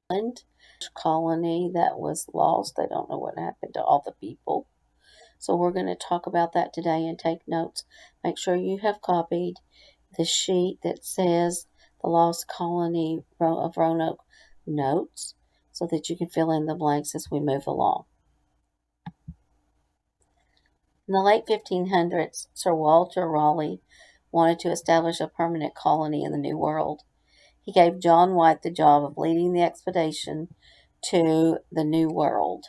Island colony that was lost. They don't know what happened to all the people. So we're going to talk about that today and take notes. Make sure you have copied the sheet that says the Lost Colony of Roanoke notes so that you can fill in the blanks as we move along. In the late 1500s, Sir Walter Raleigh wanted to establish a permanent colony in the New World. He gave John White the job of leading the expedition to the New World.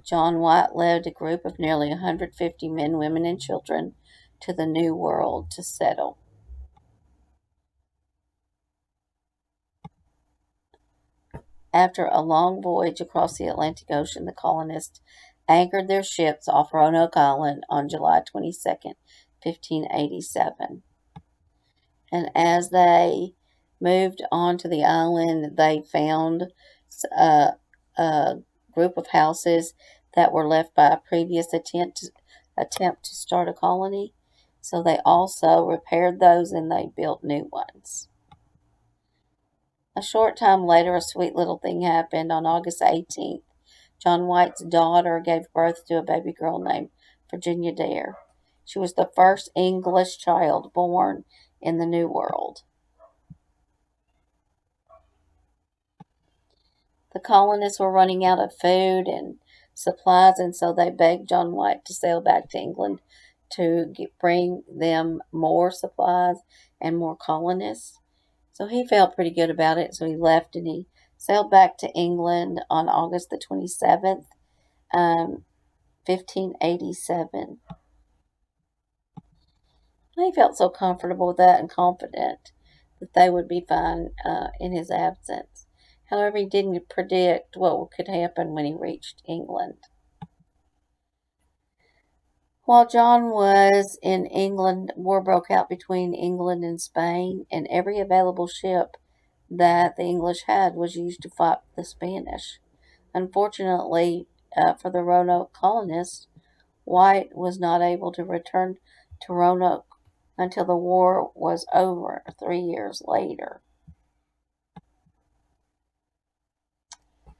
John White led a group of nearly 150 men, women, and children to the New World to settle. After a long voyage across the Atlantic Ocean, the colonists anchored their ships off Roanoke Island on July 22nd, 1587. And as they moved onto the island, they found a group of houses that were left by a previous attempt to start a colony. So they also repaired those and they built new ones. A short time later, a sweet little thing happened. On August 18th, John White's daughter gave birth to a baby girl named Virginia Dare. She was the first English child born in the New World. The colonists were running out of food and supplies, and so they begged John White to sail back to England to bring them more supplies and more colonists. So he felt pretty good about it, so he left and he sailed back to England on August the 27th, 1587. He felt so comfortable with that and confident that they would be fine in his absence. However, he didn't predict what could happen when he reached England. While John was in England, war broke out between England and Spain, and every available ship that the English had was used to fight the Spanish. Unfortunately for the Roanoke colonists, White was not able to return to Roanoke until the war was over 3 years later.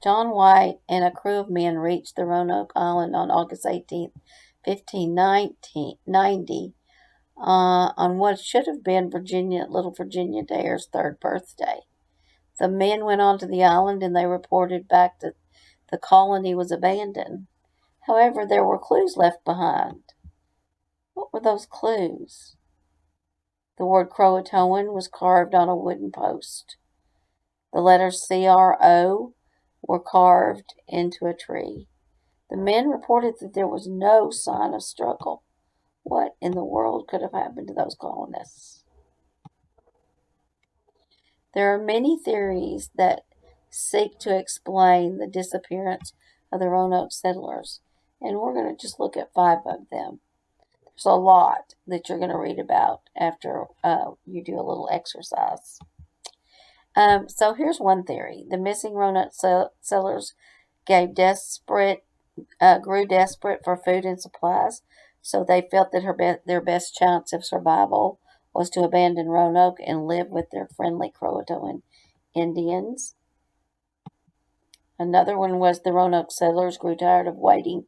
John White and a crew of men reached the Roanoke Island on August 18th, 1590, on what should have been little Virginia Dare's third birthday. The men went onto the island and they reported back that the colony was abandoned. However, there were clues left behind. What were those clues? The word Croatoan was carved on a wooden post. The letters CRO were carved into a tree. The men reported that there was no sign of struggle. What in the world could have happened to those colonists? There are many theories that seek to explain the disappearance of the Roanoke settlers, and we're going to just look at 5 of them. There's a lot that you're going to read about after you do a little exercise. So here's one theory. The missing Roanoke settlers grew desperate for food and supplies, so they felt that their best chance of survival was to abandon Roanoke and live with their friendly Croatoan Indians. Another one was the Roanoke settlers grew tired of waiting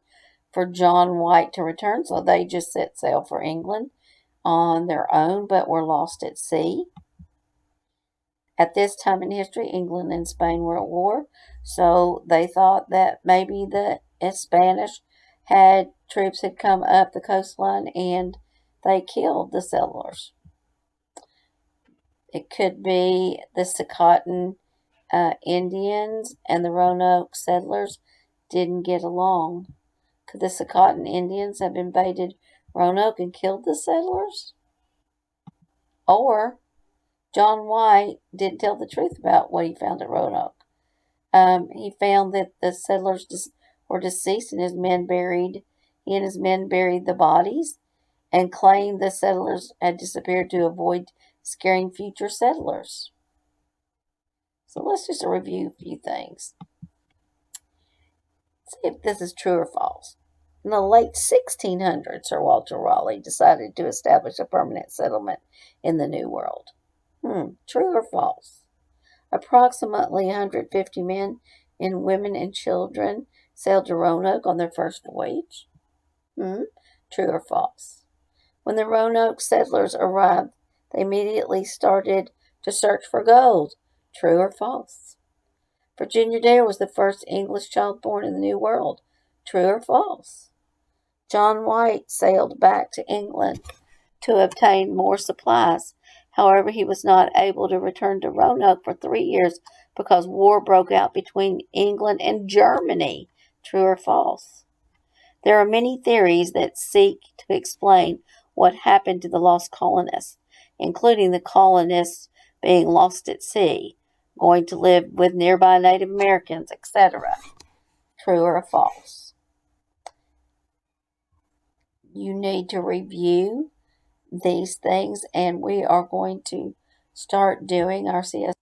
for John White to return, so they just set sail for England on their own, but were lost at sea. At this time in history, England and Spain were at war, so they thought that maybe the Spanish troops had come up the coastline and they killed the settlers. It could be the Secautan Indians and the Roanoke settlers didn't get along. Could the Secautan Indians have invaded Roanoke and killed the settlers? Or John White didn't tell the truth about what he found at Roanoke. He found that the settlers were deceased and he and his men buried the bodies and claimed the settlers had disappeared to avoid scaring future settlers. So let's just review a few things. See if this is true or false. In the late 1600s, Sir Walter Raleigh decided to establish a permanent settlement in the New World. True or false? Approximately 150 men and women and children sailed to Roanoke on their first voyage. True or false? When the Roanoke settlers arrived, they immediately started to search for gold. True or false? Virginia Dare was the first English child born in the New World. True or false? John White sailed back to England to obtain more supplies. However, he was not able to return to Roanoke for 3 years because war broke out between England and Germany. True or false? There are many theories that seek to explain what happened to the lost colonists, including the colonists being lost at sea, going to live with nearby Native Americans, etc. True or false? You need to review these things, and we are going to start doing our CS